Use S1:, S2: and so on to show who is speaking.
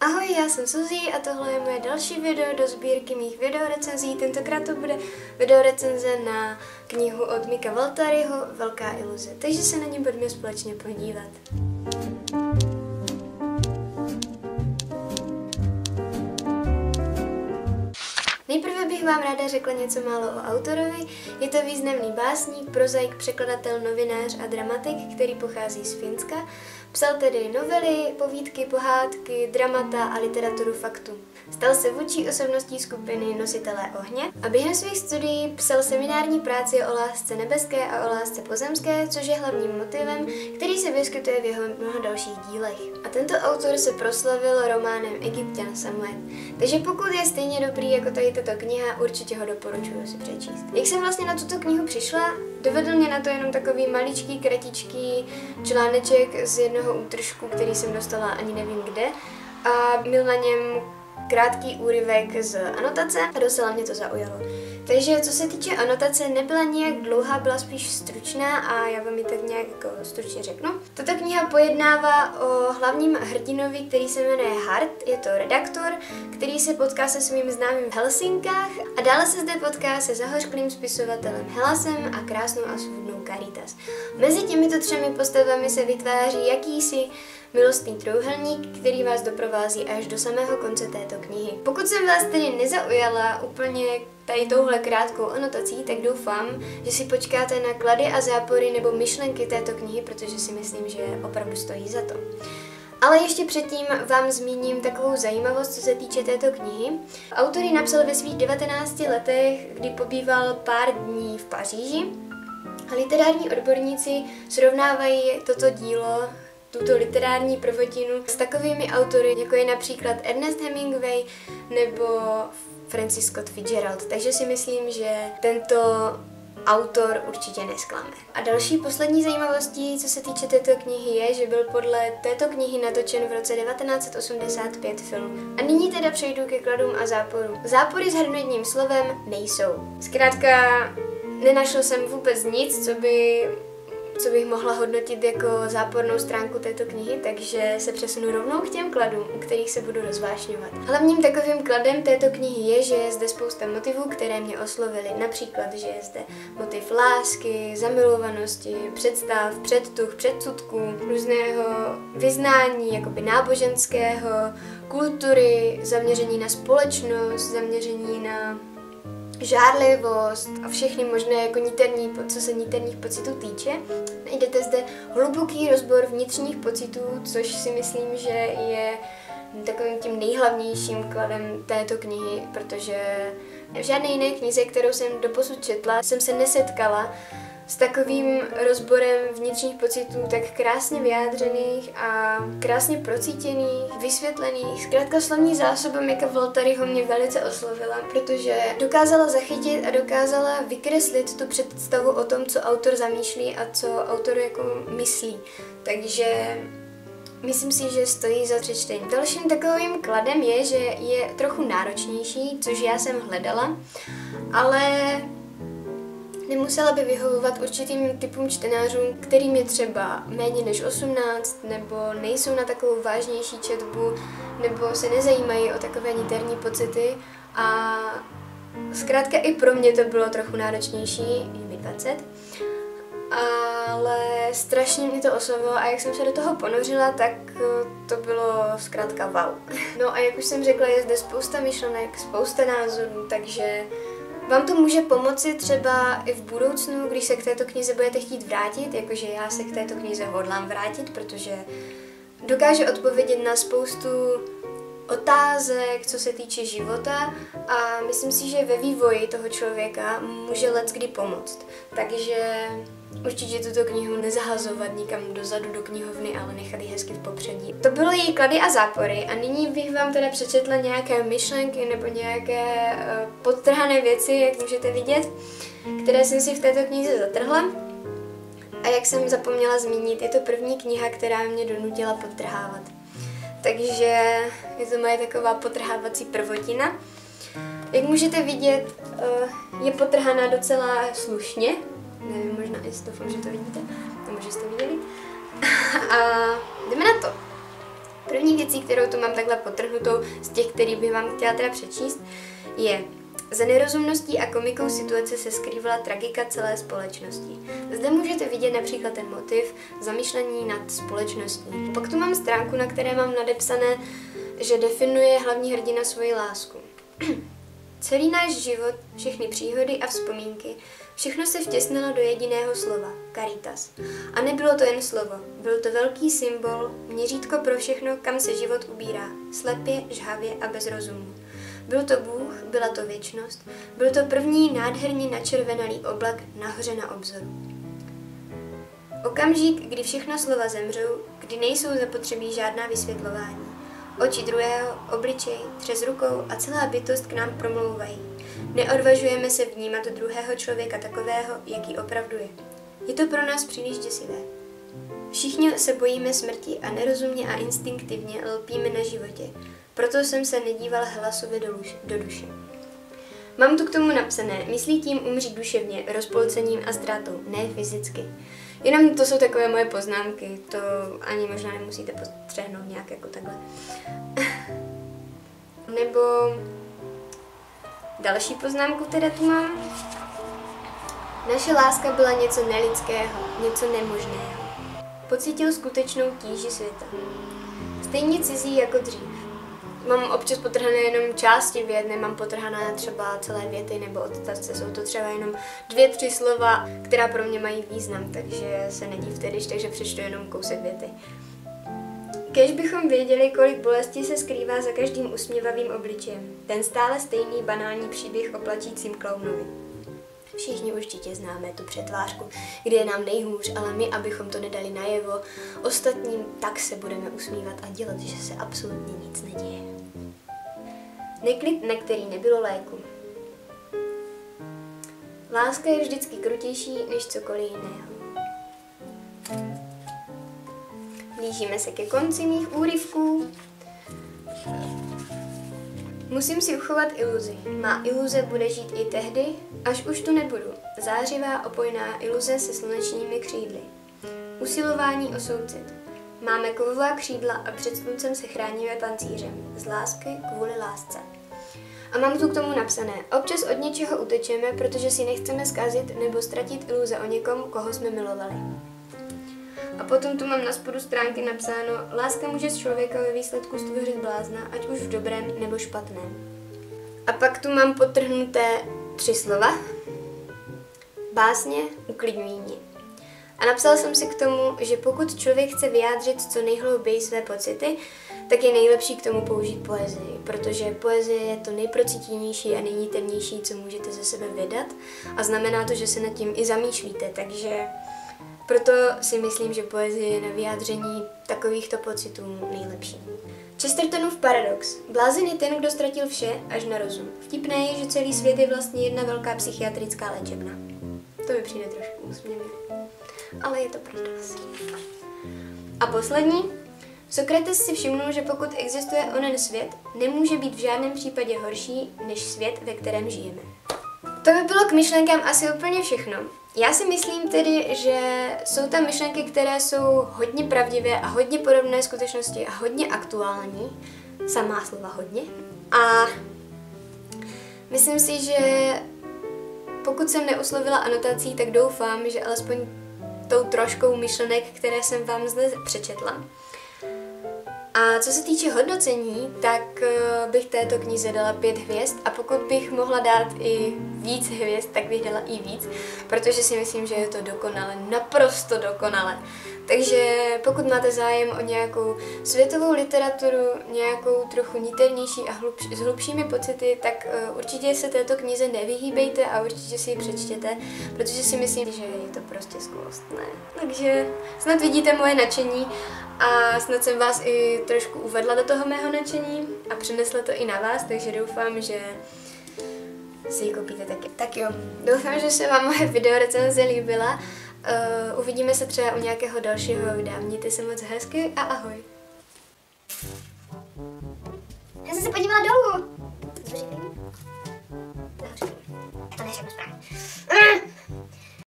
S1: Ahoj, já jsem Suzy a tohle je moje další video do sbírky mých videorecenzí. Tentokrát to bude videorecenze na knihu od Micka Waltariho Velká iluze, takže se na ní budeme společně podívat. Nejprve bych vám ráda řekla něco málo o autorovi. Je to významný básník, prozaik, překladatel, novinář a dramatik, který pochází z Finska. Psal tedy novely, povídky, pohádky, dramata a literaturu faktu. Stal se vůdčí osobností skupiny Nositelé ohně a během svých studií psal seminární práci o lásce nebeské a o lásce pozemské, což je hlavním motivem, který se vyskytuje v jeho mnoha dalších dílech. A tento autor se proslavil románem Egypťan Samuel. Takže pokud je stejně dobrý jako tady tato kniha, určitě ho doporučuji si přečíst. Jak jsem vlastně na tuto knihu přišla? Dovedl mě na to jenom takový maličký, kratičký článeček z jednoho útržku, který jsem dostala ani nevím kde, a byl na něm krátký úryvek z anotace a docela mě to zaujalo. Takže co se týče anotace, nebyla nijak dlouhá, byla spíš stručná a já vám ji tak nějak jako stručně řeknu. Tato kniha pojednává o hlavním hrdinovi, který se jmenuje Hart, je to redaktor, který se potká se svým známým v Helsinkách a dále se zde potká se zahořklým spisovatelem Helasem a krásnou a svůdnou Caritas. Mezi těmito třemi postavami se vytváří jakýsi milostný trojúhelník, který vás doprovází až do samého konce této knihy. Pokud jsem vás tedy nezaujala úplně tady touhle krátkou anotací, tak doufám, že si počkáte na klady a zápory nebo myšlenky této knihy, protože si myslím, že opravdu stojí za to. Ale ještě předtím vám zmíním takovou zajímavost, co se týče této knihy. Autor ji napsal ve svých 19 letech, kdy pobýval pár dní v Paříži. A literární odborníci srovnávají toto dílo, tuto literární prvotinu s takovými autory, jako je například Ernest Hemingway nebo Francis Scott Fitzgerald. Takže si myslím, že tento autor určitě nesklame. A další poslední zajímavostí, co se týče této knihy, je, že byl podle této knihy natočen v roce 1985 film. A nyní teda přejdu ke kladům a záporu. Zápory shrnu jedním slovem nejsou. Zkrátka nenašla jsem vůbec nic, co bych mohla hodnotit jako zápornou stránku této knihy, takže se přesunu rovnou k těm kladům, u kterých se budu rozvášňovat. Hlavním takovým kladem této knihy je, že je zde spousta motivů, které mě oslovily. Například, že je zde motiv lásky, zamilovanosti, představ, předtuch, předsudků, různého vyznání, jakoby náboženského, kultury, zaměření na společnost, zaměření na žárlivost a všechny možné jako co se niterních pocitů týče. Najdete zde hluboký rozbor vnitřních pocitů, což si myslím, že je takovým tím nejhlavnějším kladem této knihy, protože v žádné jiné knize, kterou jsem doposud četla, jsem se nesetkala s takovým rozborem vnitřních pocitů, tak krásně vyjádřených a krásně procítěných, vysvětlených. Zkrátka slovní zásoba Micka Waltariho mě velice oslovila, protože dokázala zachytit a dokázala vykreslit tu představu o tom, co autor zamýšlí a co autor jako myslí. Takže myslím si, že stojí za přečtení. Dalším takovým kladem je, že je trochu náročnější, což já jsem hledala, ale nemusela by vyhovovat určitým typům čtenářům, kterým je třeba méně než 18, nebo nejsou na takovou vážnější četbu, nebo se nezajímají o takové niterní pocity. A zkrátka i pro mě to bylo trochu náročnější, je mi 20, ale strašně mě to oslovilo a jak jsem se do toho ponořila, tak to bylo zkrátka wow. No a jak už jsem řekla, je zde spousta myšlenek, spousta názorů, takže vám to může pomoci třeba i v budoucnu, když se k této knize budete chtít vrátit, jakože já se k této knize hodlám vrátit, protože dokáže odpovědět na spoustu otázek, co se týče života a myslím si, že ve vývoji toho člověka může leckdy pomoct. Takže určitě tuto knihu nezahazovat nikam dozadu do knihovny, ale nechat ji hezky v popředí. To bylo její klady a zápory a nyní bych vám teda přečetla nějaké myšlenky nebo nějaké podtrhané věci, jak můžete vidět, které jsem si v této knize zatrhla. A jak jsem zapomněla zmínit, je to první kniha, která mě donutila podtrhávat. Takže je to moje taková podtrhávací prvotina. Jak můžete vidět, je podtrhaná docela slušně. Nevím, možná jestli doufám, že to vidíte, nebo že jste viděli. A jdeme na to. První věcí, kterou tu mám takhle podtrhnutou z těch, který bych vám chtěla teda přečíst, je: za nerozumností a komikou situace se skrývala tragika celé společnosti. Zde můžete vidět například ten motiv zamýšlení nad společností. Pak tu mám stránku, na které mám nadepsané, že definuje hlavní hrdina svoji lásku. Celý náš život, všechny příhody a vzpomínky, všechno se vtěsnilo do jediného slova – caritas. A nebylo to jen slovo, byl to velký symbol, měřítko pro všechno, kam se život ubírá, slepě, žhavě a bez rozumu. Byl to Bůh, byla to věčnost, byl to první nádherně načervenalý oblak nahoře na obzoru. Okamžik, kdy všechna slova zemřou, kdy nejsou zapotřebí žádná vysvětlování. Oči druhého, obličej, třes rukou a celá bytost k nám promlouvají. Neodvažujeme se vnímat druhého člověka takového, jaký opravdu je. Je to pro nás příliš děsivé. Všichni se bojíme smrti a nerozumně a instinktivně lpíme na životě. Proto jsem se nedíval hlasově do duše. Mám tu k tomu napsané, myslí tím umřít duševně, rozpolcením a ztrátou, ne fyzicky. Jenom to jsou takové moje poznámky, to ani možná nemusíte postřehnout nějak jako takhle. Nebo další poznámku, které tu mám. Naše láska byla něco nelidského, něco nemožného. Pocítil skutečnou tíži světa. Stejně cizí jako dřív. Mám občas potrhané jenom části vět, nemám potrhané třeba celé věty nebo odstavce, jsou to třeba jenom 2-3 slova, která pro mě mají význam, takže se nedívte, takže přečtu jenom kousek věty. Kéž bychom věděli, kolik bolesti se skrývá za každým usměvavým obličejem, ten stále stejný banální příběh o plačícím klaunovi. Všichni určitě známe tu přetvářku, kdy je nám nejhůř, ale my, abychom to nedali najevo ostatním, tak se budeme usmívat a dělat, že se absolutně nic neděje. Neklid, na který nebylo léku. Láska je vždycky krutější než cokoliv jiného. Blížíme se ke konci mých úryvků. Musím si uchovat iluzi. Má iluze bude žít i tehdy, až už tu nebudu. Zářivá, opojná iluze se slunečními křídly. Usilování o soucit. Máme kovová křídla a před sluncem se chráníme pancířem. Z lásky kvůli lásce. A mám tu k tomu napsané. Občas od něčeho utečeme, protože si nechceme zkazit nebo ztratit iluze o někom, koho jsme milovali. A potom tu mám na spodu stránky napsáno, láska může z člověka ve výsledku stvořit blázna, ať už v dobrém nebo špatném. A pak tu mám podtrhnuté 3 slova. Básně uklidňují mě. A napsal jsem si k tomu, že pokud člověk chce vyjádřit co nejhlouběji své pocity, tak je nejlepší k tomu použít poezii, protože poezie je to nejprocitěnější a nejniternější, co můžete ze sebe vydat a znamená to, že se nad tím i zamýšlíte, takže proto si myslím, že poezie je na vyjádření takovýchto pocitů nejlepší. Chestertonův paradox. Blázen je ten, kdo ztratil vše až na rozum. Vtipné je, že celý svět je vlastně jedna velká psychiatrická léčebna. To mi přijde trošku úsměvné, ale je to pravda asi. A poslední. Sokrates si všimnul, že pokud existuje onen svět, nemůže být v žádném případě horší než svět, ve kterém žijeme. To by bylo k myšlenkám asi úplně všechno. Já si myslím tedy, že jsou tam myšlenky, které jsou hodně pravdivé a hodně podobné skutečnosti a hodně aktuální. Samá slova hodně. A myslím si, že pokud jsem neuslovila anotací, tak doufám, že alespoň tou troškou myšlenek, které jsem vám zde přečetla. A co se týče hodnocení, tak bych této knize dala 5 hvězd a pokud bych mohla dát i víc hvězd, tak bych dala i víc, protože si myslím, že je to dokonale, naprosto dokonale. Takže pokud máte zájem o nějakou světovou literaturu, nějakou trochu niternější a s hlubšími pocity, tak určitě se této knize nevyhýbejte a určitě si ji přečtěte, protože si myslím, že je to prostě skvostné. Takže snad vidíte moje nadšení a snad jsem vás i trošku uvedla do toho mého nadšení a přenesla to i na vás, takže doufám, že si ji koupíte taky. Tak jo, doufám, že se vám moje videorecenze líbila. Uvidíme se třeba u nějakého dalšího videa. Mějte se moc hezky a ahoj.
S2: Já jsem se podívala dolů.